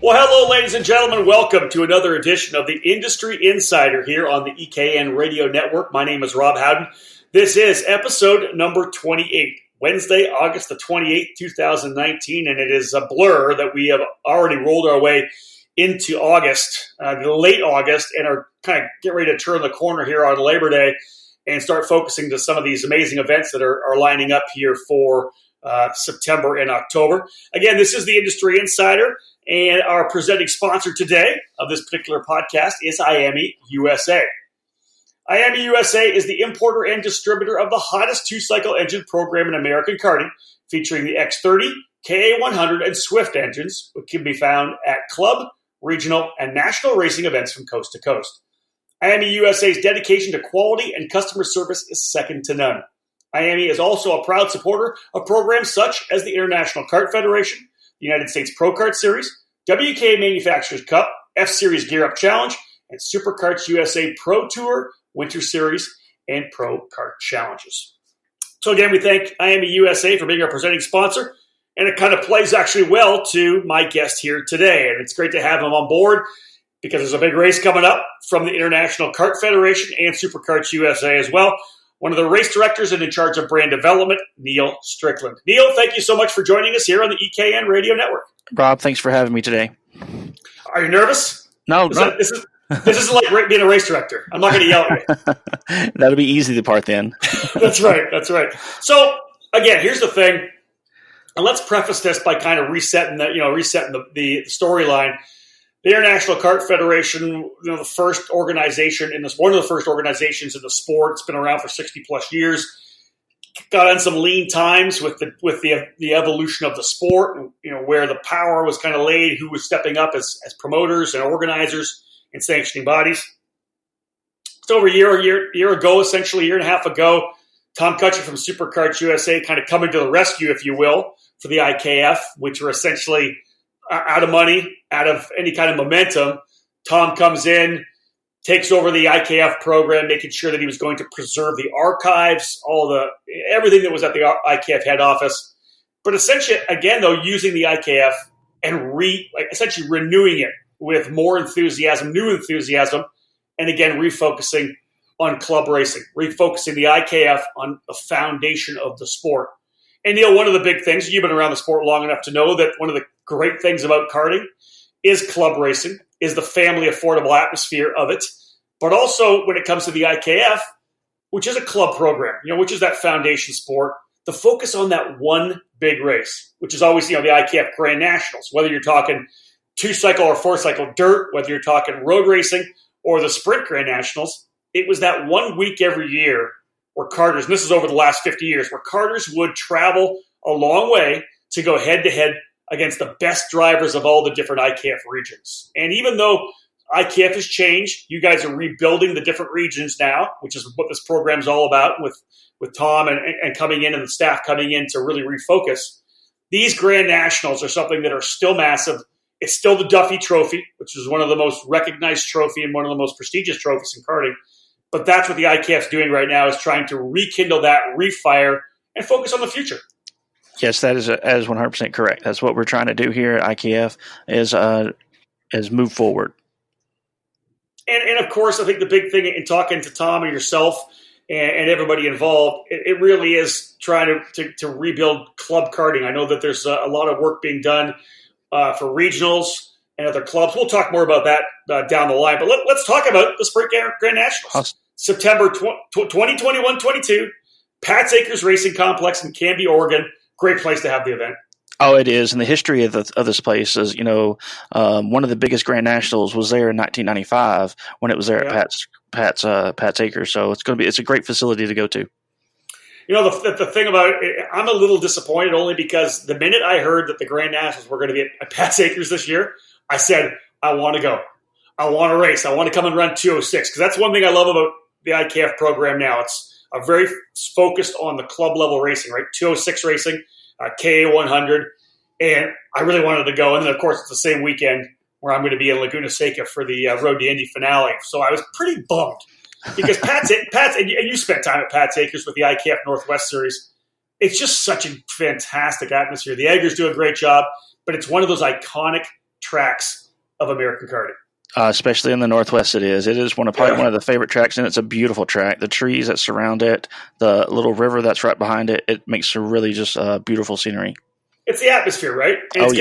Well, hello, ladies and gentlemen. Welcome to another edition of the Industry Insider here on the EKN Radio Network. My name is Rob Howden. This is episode number 28, Wednesday, August the 28th, 2019, and it is a blur that we have already rolled our way into August, late August, and are kind of getting ready to turn the corner here on Labor Day and start focusing to some of these amazing events that are lining up here for September and October. Again, this is the Industry Insider. And our presenting sponsor today of this particular podcast is IAME USA. IAME USA is the importer and distributor of the hottest two-cycle engine program in American karting, featuring the X30, KA100, and Swift engines, which can be found at club, regional, and national racing events from coast to coast. IAME USA's dedication to quality and customer service is second to none. IAME is also a proud supporter of programs such as the International Kart Federation, United States Pro Kart Series, WK Manufacturers Cup, F-Series Gear Up Challenge, and SuperKarts USA Pro Tour, Winter Series, and Pro Kart Challenges. So again, we thank IAME USA for being our presenting sponsor, and it kind of plays actually well to my guest here today, and it's great to have him on board because there's a big race coming up from the International Kart Federation and SuperKarts USA as well. One of the race directors and in charge of brand development, Neal Strickland. Neal, thank you so much for joining us here on the EKN Radio Network. Rob, thanks for having me today. Are you nervous? No. This isn't like being a race director. I'm not going to yell at you. That'll be easy the part then. That's right. So, again, here's the thing. And let's preface this by kind of resetting the storyline. The International Kart Federation, the first organization one of the first organizations in the sport. It's been around for 60 plus years. Got on some lean times with the evolution of the sport, and where the power was kind of laid, who was stepping up as promoters and organizers and sanctioning bodies. So over a year ago, essentially a year and a half ago, Tom Kutcher from SuperKarts USA kind of coming to the rescue, if you will, for the IKF, which were essentially out of money, out of any kind of momentum. Tom comes in, takes over the IKF program, making sure that he was going to preserve the archives, everything that was at the IKF head office. But essentially, again, though, using the IKF and essentially renewing it with more enthusiasm, new enthusiasm, and again, refocusing on club racing, refocusing the IKF on the foundation of the sport. And Neal, one of the big things, you've been around the sport long enough to know that one of the great things about karting is club racing, is the family affordable atmosphere of it. But also when it comes to the IKF, which is a club program, which is that foundation sport, the focus on that one big race, which is always, the IKF GrandNationals, whether you're talking two-cycle or four-cycle dirt, whether you're talking road racing or the Sprint GrandNationals, it was that 1 week every year where karters, and this is over the last 50 years, where karters would travel a long way to go head-to-head against the best drivers of all the different IKF regions. And even though IKF has changed, you guys are rebuilding the different regions now, which is what this program is all about with Tom and coming in and the staff coming in to really refocus. These Grand Nationals are something that are still massive. It's still the Duffy Trophy, which is one of the most recognized trophy and one of the most prestigious trophies in karting. But that's what the IKF's doing right now, is trying to rekindle that, refire, and focus on the future. Yes, that is 100% correct. That's what we're trying to do here at IKF is move forward. And of course, I think the big thing in talking to Tom and yourself and everybody involved, it really is trying to rebuild club karting. I know that there's a lot of work being done for regionals and other clubs. We'll talk more about that down the line. But let's talk about the Sprint GrandNationals. Awesome. September 2021-22, Pat's Acres Racing Complex in Canby, Oregon. Great place to have the event. Oh, it is. And the history of this place is, one of the biggest GrandNationals was there in 1995 when it was there at Pat's Acres. So it's a great facility to go to. The thing about it, I'm a little disappointed only because the minute I heard that the GrandNationals were going to be at Pat's Acres this year, I said, I want to go. I want to race. I want to come and run 206, because that's one thing I love about the IKF program now. It's very focused on the club level racing, right? 206 racing, KA100, and I really wanted to go. And then, of course, it's the same weekend where I'm going to be in Laguna Seca for the Road to Indy finale. So I was pretty bummed because Pat's, and you spent time at Pat's Acres with the IKF Northwest Series. It's just such a fantastic atmosphere. The Eggers do a great job, but it's one of those iconic tracks of American karting. Especially in the Northwest, it is. It is probably one of the favorite tracks, and it's a beautiful track. The trees that surround it, the little river that's right behind it, it makes a really just beautiful scenery. It's the atmosphere, right? And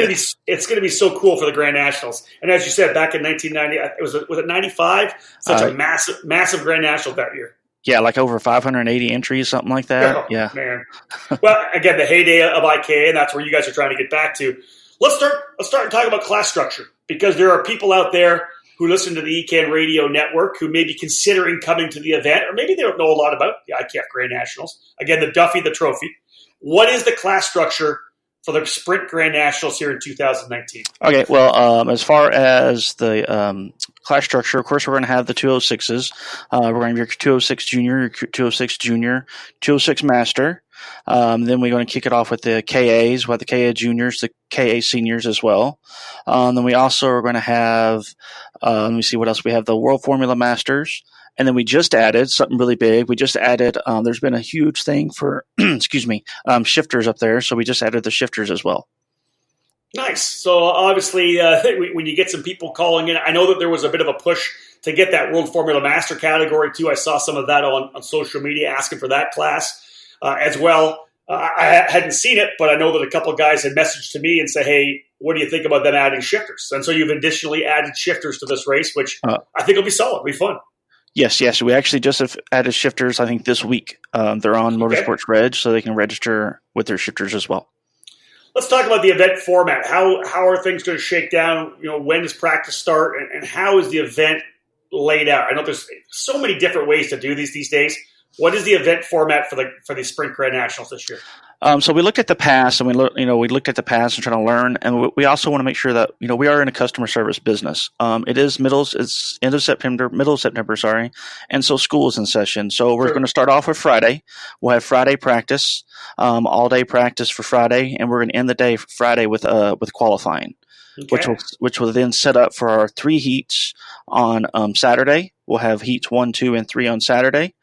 it's going to be so cool for the Grand Nationals. And as you said, back in 1990, was it 95? Such a massive Grand National that year. Yeah, like over 580 entries, something like that. Oh, yeah, man. Well, again, the heyday of IKA, and that's where you guys are trying to get back to. Let's start talking about class structure, because there are people out there who listen to the ECAN radio network who may be considering coming to the event, or maybe they don't know a lot about the IKF Grand Nationals. Again, the Duffy, the trophy. What is the class structure for the Sprint Grand Nationals here in 2019? Okay, well, as far as the class structure, of course, we're going to have the 206s. We're going to have your 206 Junior, your 206 Junior, 206 Master. Then we're going to kick it off with the KAs. We'll have the KA Juniors, the KA Seniors as well. Then we also are going to have, let me see what else. We have the World Formula Masters. And then we just added something really big. We just added, there's been a huge thing for, shifters up there. So we just added the shifters as well. Nice. So obviously, when you get some people calling in, I know that there was a bit of a push to get that World Formula Master category too. I saw some of that on social media asking for that class as well. I hadn't seen it, but I know that a couple of guys had messaged to me and said, hey, what do you think about them adding shifters? And so you've additionally added shifters to this race, which I think will be solid. It'll be fun. Yes. We actually just have added shifters, I think, this week. They're on Motorsports Reg, so they can register with their shifters as well. Let's talk about the event format. How are things going to shake down? When does practice start, and how is the event laid out? I know there's so many different ways to do these days. What is the event format for the Sprint Grand Nationals this year? So we looked at the past, and we looked at the past and trying to learn, and we also want to make sure that we are in a customer service business. It's end of September, middle of September, and so school is in session. So we're going to start off with Friday. We'll have Friday practice, all day practice for Friday, and we're going to end the day Friday with qualifying, which will then set up for our 3 heats on Saturday. We'll have heats 1, 2, and 3 on Saturday.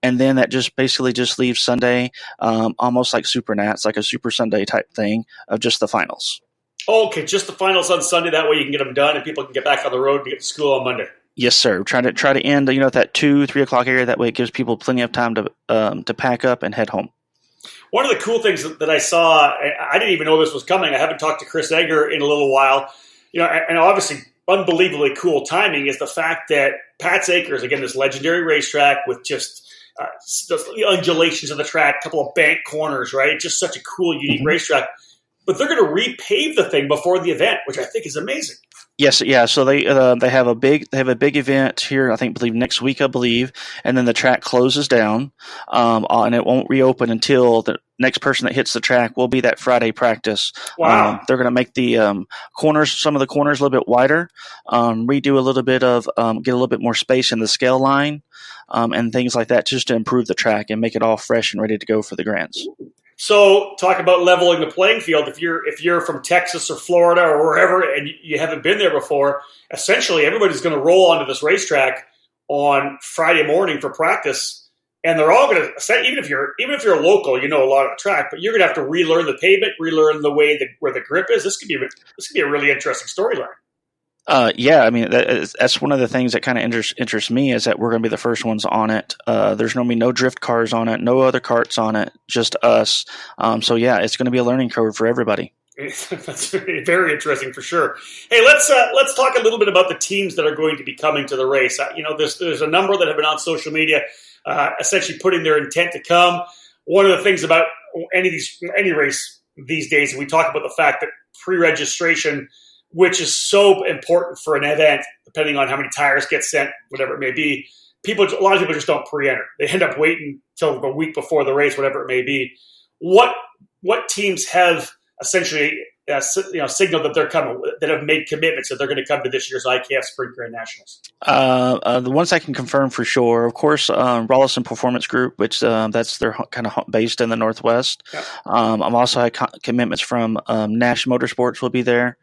And then that just basically leaves Sunday almost like Super Nats, like a Super Sunday type thing of just the finals. Okay, just the finals on Sunday. That way you can get them done and people can get back on the road to get to school on Monday. Yes, sir. Try to end at that 2-3 o'clock area. That way it gives people plenty of time to pack up and head home. One of the cool things that I saw, I didn't even know this was coming. I haven't talked to Chris Egger in a little while. And obviously unbelievably cool timing is the fact that Pat's Acres, again, this legendary racetrack with just the undulations of the track, a couple of bank corners, right? Just such a cool, unique racetrack. But they're going to repave the thing before the event, which I think is amazing. Yes, yeah. So they have a big event here. I believe next week, and then the track closes down, and it won't reopen until the next person that hits the track will be that Friday practice. Wow. They're going to make the corners, some of the corners, a little bit wider, redo a little bit of get a little bit more space in the scale line, and things like that, just to improve the track and make it all fresh and ready to go for the Grands. So talk about leveling the playing field. If you're from Texas or Florida or wherever and you haven't been there before, essentially everybody's going to roll onto this racetrack on Friday morning for practice, and they're all going to, even if you're a local, a lot of the track, but you're going to have to relearn the pavement, relearn the way where the grip is. This could be a really interesting storyline. Yeah, that's one of the things that kind of interests me is that we're going to be the first ones on it. There's going to be no drift cars on it, no other karts on it, just us. So yeah, it's going to be a learning curve for everybody. That's very interesting for sure. Hey, let's talk a little bit about the teams that are going to be coming to the race. There's a number that have been on social media, essentially putting their intent to come. One of the things about any race these days, we talk about the fact that pre-registration, which is so important for an event, depending on how many tires get sent, whatever it may be. A lot of people just don't pre-enter. They end up waiting till the week before the race, whatever it may be. What teams have essentially signaled that they're coming, that have made commitments that they're going to come to this year's IKF Sprint Grand Nationals? The ones I can confirm for sure, of course, Rollison Performance Group, which they're kind of based in the Northwest. Yeah. I've also had commitments from Nash Motorsports will be there.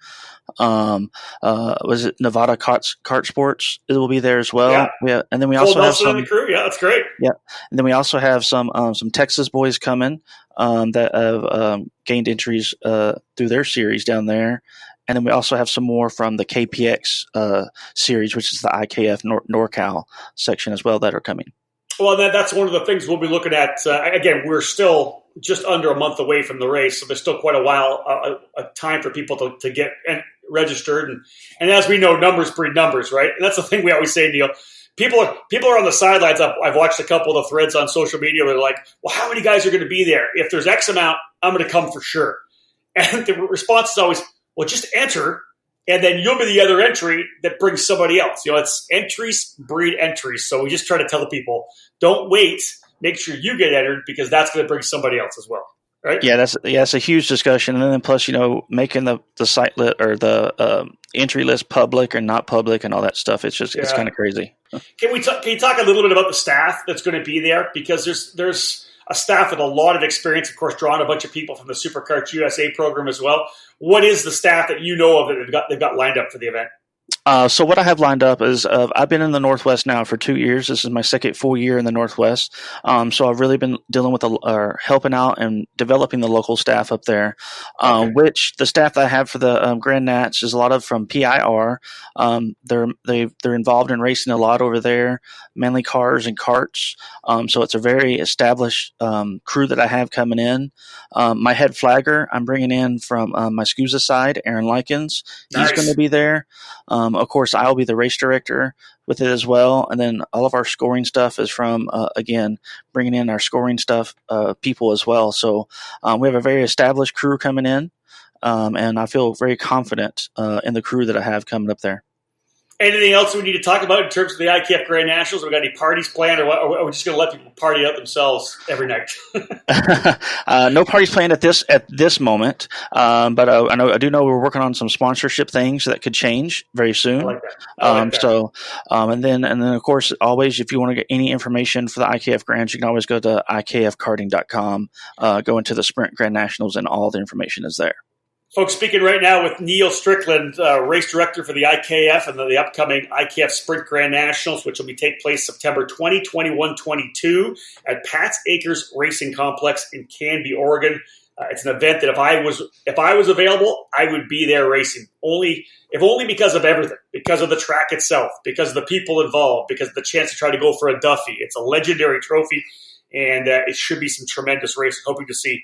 Was it Nevada Kart Sports? It will be there as well. Yeah, and then we also have some in the crew. Yeah, that's great. Yeah, and then we also have some Texas boys coming that have gained entries through their series down there. And then we also have some more from the KPX series, which is the IKF NorCal section as well, that are coming. Well, that's one of the things we'll be looking at. Again, we're still just under a month away from the race, so there's still quite a while, a time for people to get registered. And as we know, numbers breed numbers, right? And that's the thing we always say, Neal. People are on the sidelines. I've watched a couple of the threads on social media. They're like, well, how many guys are going to be there? If there's X amount, I'm going to come for sure. And the response is always, well, just enter, and then you'll be the other entry that brings somebody else. It's entries breed entries. So we just try to tell the people, don't wait. Make sure you get entered, because that's going to bring somebody else as well. Right? Yeah, that's a huge discussion. And then plus, making the site or the entry list public or not public and all that stuff. It's just it's kind of crazy. Can you talk a little bit about the staff that's going to be there? Because there's a staff with a lot of experience, of course, drawing a bunch of people from the SuperKarts USA program as well. What is the staff that you know of that they've got lined up for the event? So what I have lined up is I've been in the Northwest now for 2 years. This is my second full year in the Northwest. So I've really been dealing with helping out and developing the local staff up there, which the staff that I have for the Grand Nats is a lot of from PIR. They're involved in racing a lot over there, mainly cars and karts. So it's a very established crew that I have coming in. My head flagger I'm bringing in from my SCUSA side, Aaron Likens. He's Nice. going to be there. Of course, I'll be the race director with it as well. And then all of our scoring stuff is from, again, bringing in our scoring stuff people as well. So we have a very established crew coming in, and I feel very confident in the crew that I have coming up there. Anything else we need to talk about in terms of the IKF GrandNationals? Have we got any parties planned, or are we just going to let people party out themselves every night? No parties planned at this moment, but I do know we're working on some sponsorship things that could change very soon. I like that. I like that. So, and then of course, always if you want to get any information for the IKF Grands, you can always go to ikfkarting.com, go into the Sprint GrandNationals, and all the information is there. Folks, speaking right now with Neal Strickland, race director for the IKF and the upcoming IKF Sprint GrandNationals, which will take place September 20, 21, 22 at Pat's Acres Racing Complex in Canby, Oregon. It's an event that if I was available, I would be there racing. If only because of everything, because of the track itself, because of the people involved, because of the chance to try to go for a Duffy. It's a legendary trophy, and it should be some tremendous racing. Hoping to see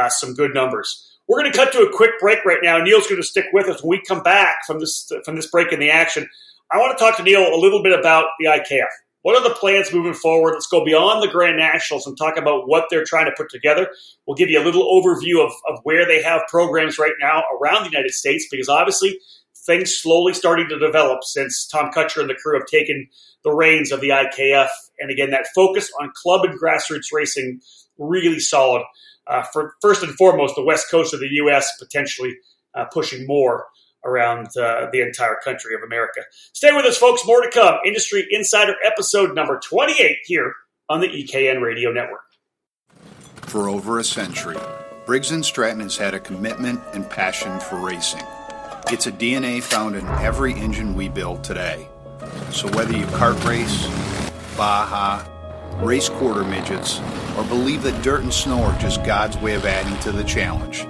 some good numbers. We're going to cut to a quick break right now. Neal's going to stick with us. When we come back from this break in the action, I want to talk to Neal a little bit about the IKF. What are the plans moving forward? Let's go beyond the GrandNationals and talk about what they're trying to put together. We'll give you a little overview of where they have programs right now around the United States, because obviously things slowly starting to develop since Tom Kutcher and the crew have taken the reins of the IKF. And again, that focus on club and grassroots racing, really solid. For first and foremost, the west coast of the U.S., potentially pushing more around the entire country of America. Stay with us, folks. More to come. Industry Insider episode number 28 here on the EKN Radio Network. For over a century, Briggs & Stratton has had a commitment and passion for racing. It's a DNA found in every engine we build today. So whether you kart race, Baja, race quarter midgets, or believe that dirt and snow are just God's way of adding to the challenge,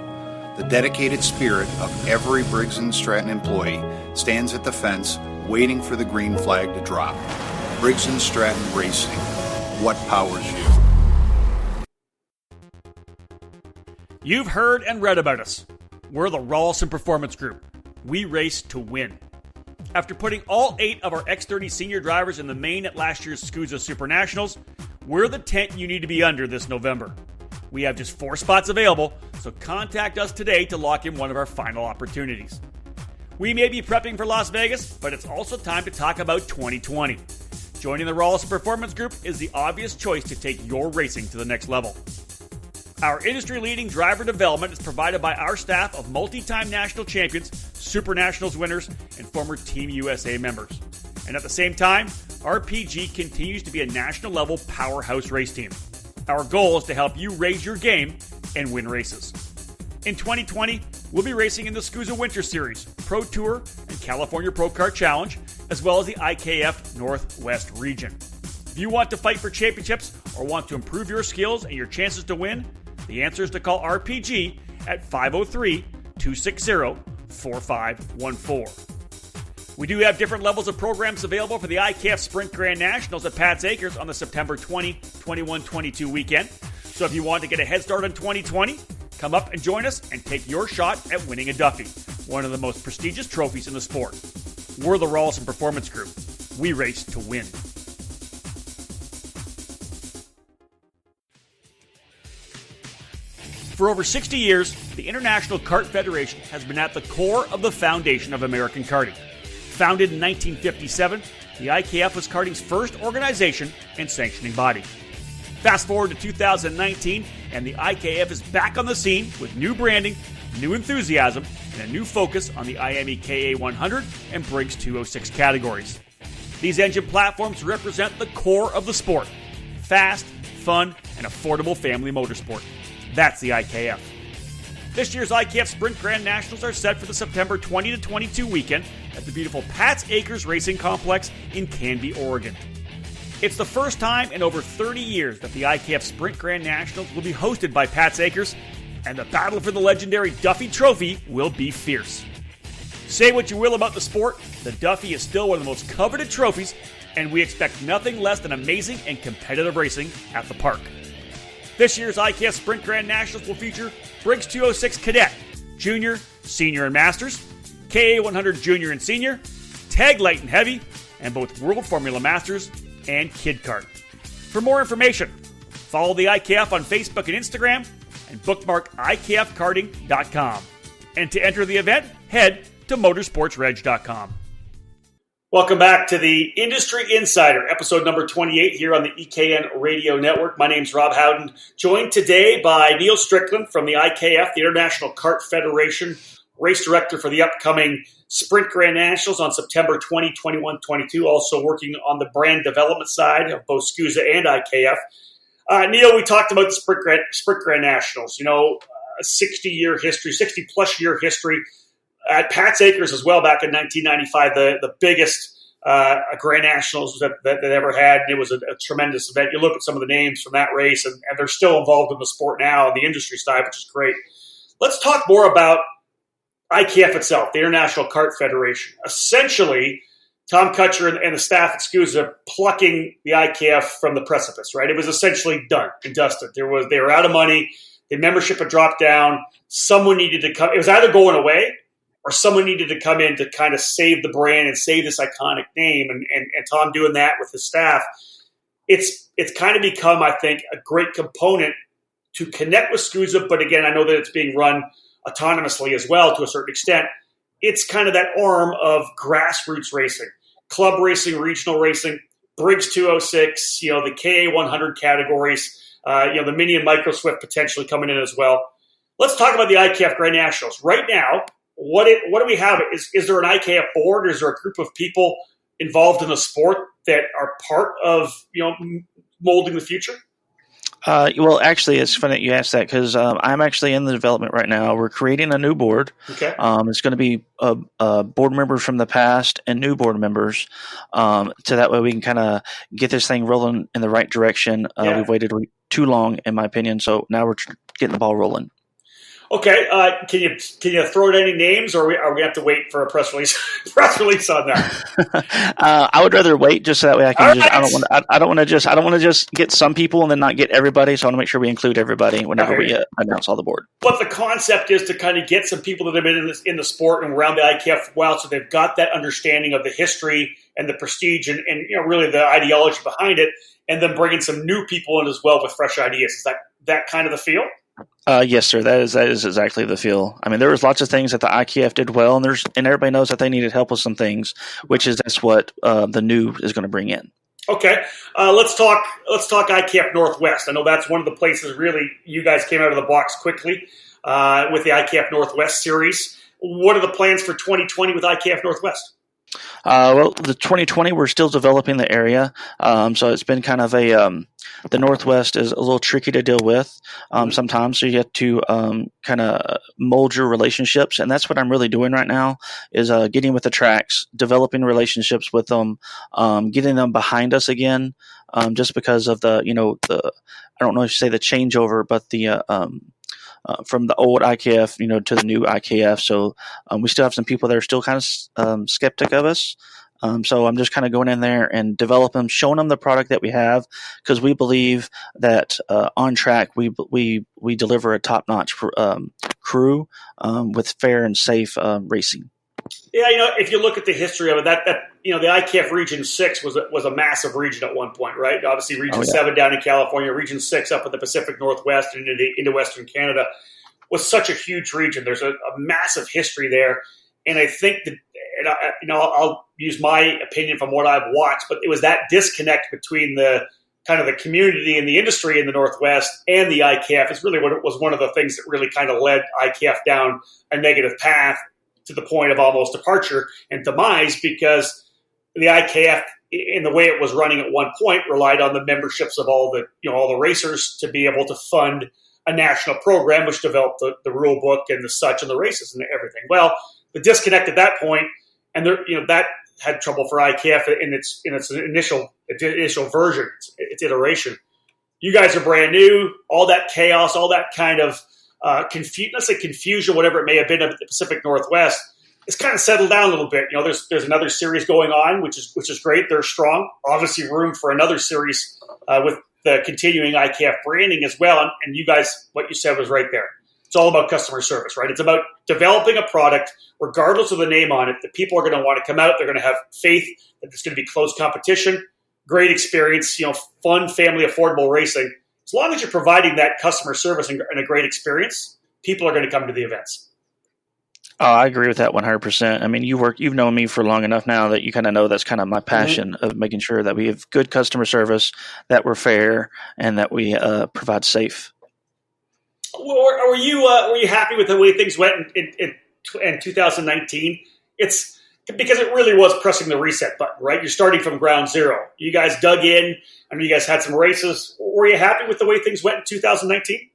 the dedicated spirit of every Briggs & Stratton employee stands at the fence waiting for the green flag to drop. Briggs & Stratton Racing. What powers you? You've heard and read about us. We're the Rawlson Performance Group. We race to win. After putting all 8 of our X30 senior drivers in the main at last year's SCUSA Super Nationals, we're the tent you need to be under this November. We have just 4 spots available, so contact us today to lock in one of our final opportunities. We may be prepping for Las Vegas, but it's also time to talk about 2020. Joining the Rawlson Performance Group is the obvious choice to take your racing to the next level. Our industry-leading driver development is provided by our staff of multi-time national champions, Super Nationals winners, and former Team USA members. And at the same time, RPG continues to be a national-level powerhouse race team. Our goal is to help you raise your game and win races. In 2020, we'll be racing in the SCUSA Winter Series, Pro Tour, and California Pro Kart Challenge, as well as the IKF Northwest region. If you want to fight for championships or want to improve your skills and your chances to win, the answer is to call RPG at 503-260-4144. 888-888-4514. We do have different levels of programs available for the IKF Sprint GrandNationals at Pat's Acres on the September 20, 21, 22 weekend. So if you want to get a head start on 2020, come up and join us and take your shot at winning a Duffy, one of the most prestigious trophies in the sport. We're the Rawlson Performance Group. We race to win. For over 60 years, the International Kart Federation has been at the core of the foundation of American karting. Founded in 1957, the IKF was karting's first organization and sanctioning body. Fast forward to 2019, and the IKF is back on the scene with new branding, new enthusiasm, and a new focus on the IME KA100 and Briggs 206 categories. These engine platforms represent the core of the sport: fast, fun, and affordable family motorsport. That's the IKF. This year's IKF Sprint GrandNationals are set for the September 20 to 22 weekend at the beautiful Pat's Acres Racing Complex in Canby, Oregon. It's the first time in over 30 years that the IKF Sprint GrandNationals will be hosted by Pat's Acres, and the battle for the legendary Duffy Trophy will be fierce. Say what you will about the sport, the Duffy is still one of the most coveted trophies, and we expect nothing less than amazing and competitive racing at the park. This year's IKF Sprint GrandNationals will feature Briggs 206 Cadet, Junior, Senior, and Masters, KA100 Junior and Senior, Tag Light and Heavy, and both World Formula Masters and Kid Kart. For more information, follow the IKF on Facebook and Instagram, and bookmark ikfkarting.com. And to enter the event, head to motorsportsreg.com. Welcome back to the Industry Insider, episode number 28 here on the EKN Radio Network. My name's Rob Howden, joined today by Neal Strickland from the IKF, the International Kart Federation, race director for the upcoming Sprint GrandNationals on September 20, 21, 22, also working on the brand development side of both SCUSA and IKF. Neal, we talked about the Sprint GrandNationals, a 60-year history, 60-plus year history. At Pat's Acres as well, back in 1995, the biggest GrandNationals that they ever had. And it was a tremendous event. You look at some of the names from that race, and they're still involved in the sport now on the industry side, which is great. Let's talk more about IKF itself, the International Kart Federation. Essentially, Tom Kutcher and the staff at SCUSA plucking the IKF from the precipice, right? It was essentially done and dusted. They were out of money. The membership had dropped down. Someone needed to come. It was either going away, or someone needed to come in to kind of save the brand and save this iconic name, and Tom doing that with his staff. It's kind of become, I think, a great component to connect with SCUSA, but again, I know that it's being run autonomously as well to a certain extent. It's kind of that arm of grassroots racing, club racing, regional racing, Briggs 206, the KA100 categories, the Mini and Micro Swift potentially coming in as well. Let's talk about the IKF GrandNationals. Right now, what do we have? Is there an IKF board? Is there a group of people involved in the sport that are part of molding the future? Well, actually, it's funny that you asked that because I'm actually in the development right now. We're creating a new board. Okay. It's going to be board members from the past and new board members, so that way we can kind of get this thing rolling in the right direction. We've waited too long, in my opinion, so now we're getting the ball rolling. Okay, can you throw out any names, or are we have to wait for a press release on that? I would rather wait just so that way I can. Right. I don't want to just get some people and then not get everybody. So I want to make sure we include everybody whenever we announce all the board. But the concept is to kind of get some people that have been in the sport and around the IKF for a while, so they've got that understanding of the history and the prestige and really the ideology behind it, and then bringing some new people in as well with fresh ideas. Is that kind of the feel? Yes, sir. That is exactly the feel. I mean, there was lots of things that the IKF did well, and everybody knows that they needed help with some things, that's what the new is going to bring in. Okay, let's talk IKF Northwest. I know that's one of the places really you guys came out of the box quickly with the IKF Northwest series. What are the plans for 2020 with IKF Northwest? Well, the 2020, we're still developing the area. So it's been kind of the Northwest is a little tricky to deal with sometimes. So you have to kind of mold your relationships. And that's what I'm really doing right now is getting with the tracks, developing relationships with them, getting them behind us again, just because of the I don't know if you say the changeover, but the from the old IKF, to the new IKF. So we still have some people that are still kind of skeptic of us. So I'm just kind of going in there and developing them, showing them the product that we have, because we believe that on track we deliver a top-notch crew with fair and safe racing. Yeah, if you look at the history of it, that the IKF Region 6 was a massive region at one point, right? Obviously, Region 7 down in California, Region 6 up in the Pacific Northwest and into Western Canada was such a huge region. There's a massive history there, and I think that, I'll use my opinion from what I've watched, but it was that disconnect between the kind of the community and the industry in the Northwest and the IKF. It's really what it was one of the things that really kind of led IKF down a negative path to the point of almost departure and demise, because the IKF, in the way it was running at one point, relied on the memberships of all the racers to be able to fund a national program, which developed the rule book and the such and the races and everything. Well, the disconnect at that point, and that had trouble for IKF in its initial version, its iteration. You guys are brand new. All that chaos, all that kind of let's say confusion, whatever it may have been of the Pacific Northwest, it's kind of settled down a little bit. There's another series going on, which is great. They're strong. Obviously, room for another series with the continuing IKF branding as well. And you guys, what you said was right there. It's all about customer service, right? It's about developing a product, regardless of the name on it, that people are going to want to come out. They're going to have faith that it's going to be close competition, great experience, fun, family, affordable racing. As long as you're providing that customer service and a great experience, people are going to come to the events. Oh, I agree with that 100%. I mean, you've known me for long enough now that you kind of know that's kind of my passion of making sure that we have good customer service, that we're fair, and that we provide safe. Were you happy with the way things went in 2019? It's because it really was pressing the reset button, right? You're starting from ground zero. You guys dug in. I mean, you guys had some races. Were you happy with the way things went in 2019?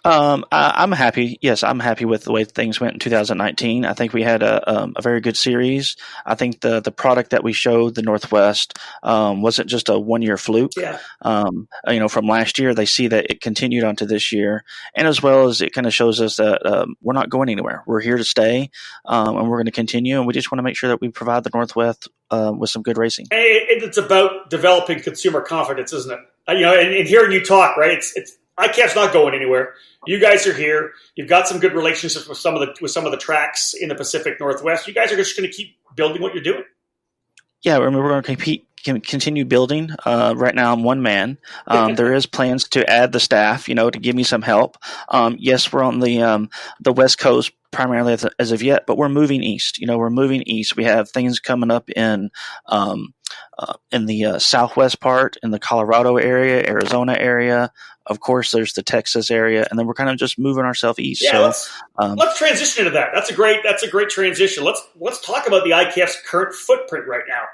I'm happy. Yes, I'm happy with the way things went in 2019. I think we had a very good series. I think the product that we showed the Northwest wasn't just a 1-year fluke. Yeah. From last year, they see that it continued onto this year, and as well as it kind of shows us that we're not going anywhere. We're here to stay, and we're going to continue. And we just want to make sure that we provide the Northwest with some good racing. And it's about developing consumer confidence, isn't it? And hearing you talk, right? It's IKF's not going anywhere. You guys are here. You've got some good relationships with some of the tracks in the Pacific Northwest. You guys are just going to keep building what you're doing. Yeah, we're going to continue building. Right now, I'm one man. There is plans to add the staff, to give me some help. Yes, we're on the West Coast primarily as of yet, but we're moving east. We're moving east. We have things coming up in the southwest part, in the Colorado area, Arizona area. Of course, there's the Texas area, and then we're kind of just moving ourselves east. Yeah, let's transition into that. That's a great transition. Let's talk about the IKF's current footprint right now.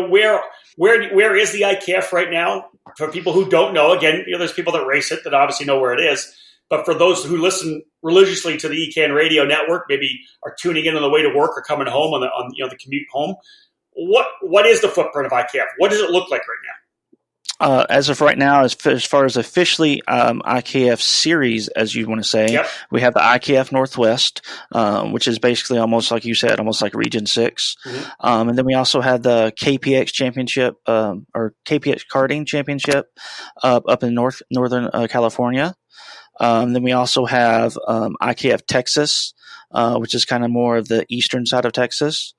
Where is the IKF right now? For people who don't know, again, there's people that race it that obviously know where it is. But for those who listen religiously to the ECAN radio network, maybe are tuning in on the way to work or coming home on the commute home, what is the footprint of IKF? What does it look like right now? As of right now, as far as officially IKF series, as you want to say, yep. We have the IKF Northwest, which is basically almost like you said, almost like Region 6. Mm-hmm. And then we also had the KPX Championship, or KPX Karting Championship up in Northern California. Then we also have IKF Texas, which is kind of more of the eastern side of Texas.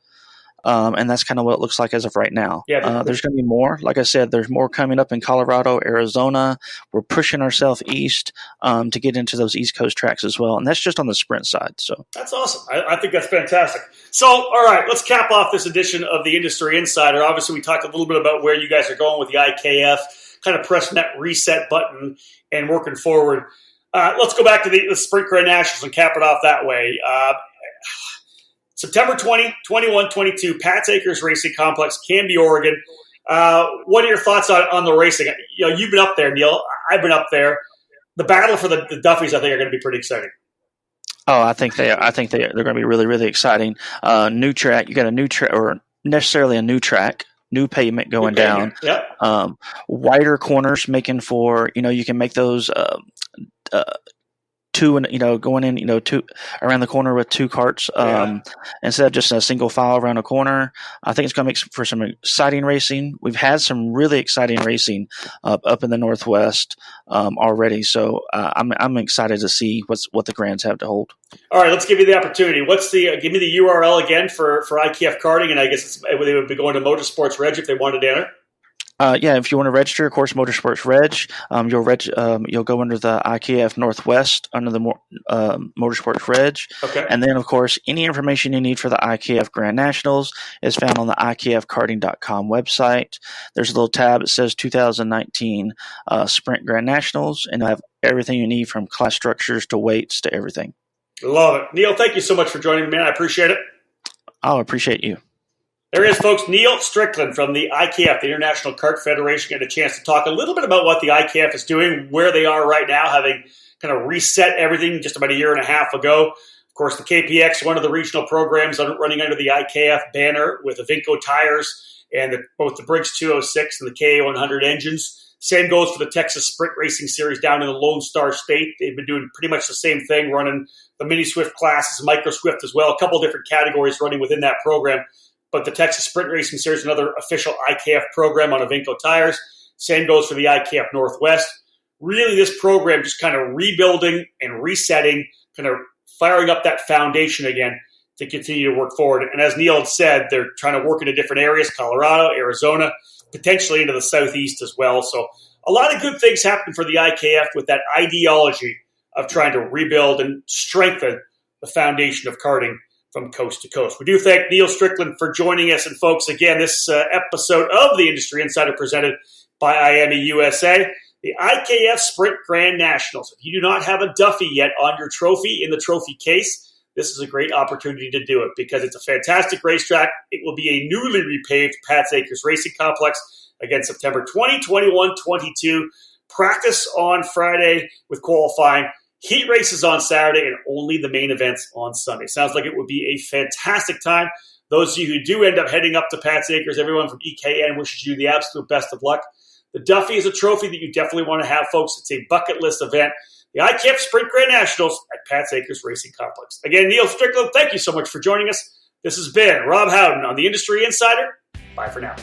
And that's kind of what it looks like as of right now. Yeah. There's going to be more. Like I said, there's more coming up in Colorado, Arizona. We're pushing ourselves east to get into those East Coast tracks as well. And that's just on the sprint side. So that's awesome. I think that's fantastic. So, all right, let's cap off this edition of the Industry Insider. Obviously, we talked a little bit about where you guys are going with the IKF, kind of pressing that reset button and working forward. Let's go back to the Sprint GrandNationals and cap it off that way. September 20, 21, 22, Pat's Acres Racing Complex, Canby, Oregon. What are your thoughts on the racing? You've been up there, Neal. I've been up there. The battle for the Duffies, I think, are going to be pretty exciting. Oh, I think they're going to be really, really exciting. New track. You got a new track, or necessarily a new track. New pavement going down. Yep. Wider corners, making for you can make those going in, two around the corner with two carts instead of just a single file around a corner. I think it's going to make for some exciting racing. We've had some really exciting racing up in the Northwest already, so I'm excited to see what the Grands have to hold. All right, let's give you the opportunity. Give me the URL again for IKF Karting, and I guess they would be going to Motorsports Reg if they wanted to enter. If you want to register, of course, Motorsports Reg, you'll go under the IKF Northwest under the Motorsports Reg. Okay. And then, of course, any information you need for the IKF GrandNationals is found on the IKFkarting.com website. There's a little tab that says 2019 Sprint GrandNationals, and you'll have everything you need from class structures to weights to everything. Love it. Neal, thank you so much for joining me, man. I appreciate it. I'll appreciate you. There he is, folks. Neal Strickland from the IKF, the International Kart Federation, getting a chance to talk a little bit about what the IKF is doing, where they are right now, having kind of reset everything just about a year and a half ago. Of course, the KPX, one of the regional programs running under the IKF banner with Avinco tires and both the Briggs 206 and the KA100 engines. Same goes for the Texas Sprint Racing Series down in the Lone Star State. They've been doing pretty much the same thing, running the Mini Swift classes, Micro Swift as well, a couple of different categories running within that program. But the Texas Sprint Racing Series, another official IKF program on Avinco tires. Same goes for the IKF Northwest. Really, this program just kind of rebuilding and resetting, kind of firing up that foundation again to continue to work forward. And as Neal had said, they're trying to work into different areas, Colorado, Arizona, potentially into the Southeast as well. So a lot of good things happen for the IKF with that ideology of trying to rebuild and strengthen the foundation of karting from coast to coast. We do thank Neal Strickland for joining us. And folks, again, this episode of the Industry Insider presented by IAME USA, the IKF Sprint GrandNationals. If you do not have a Duffy yet on your trophy in the trophy case, this is a great opportunity to do it because it's a fantastic racetrack. It will be a newly repaved Pat's Acres Racing Complex. Again, September 2021-22. Practice on Friday with qualifying. Heat races on Saturday and only the main events on Sunday. Sounds like it would be a fantastic time. Those of you who do end up heading up to Pat's Acres, everyone from EKN wishes you the absolute best of luck. The Duffy is a trophy that you definitely want to have, folks. It's a bucket list event. The IKF Sprint GrandNationals at Pat's Acres Racing Complex. Again, Neal Strickland, thank you so much for joining us. This has been Rob Howden on the Industry Insider. Bye for now.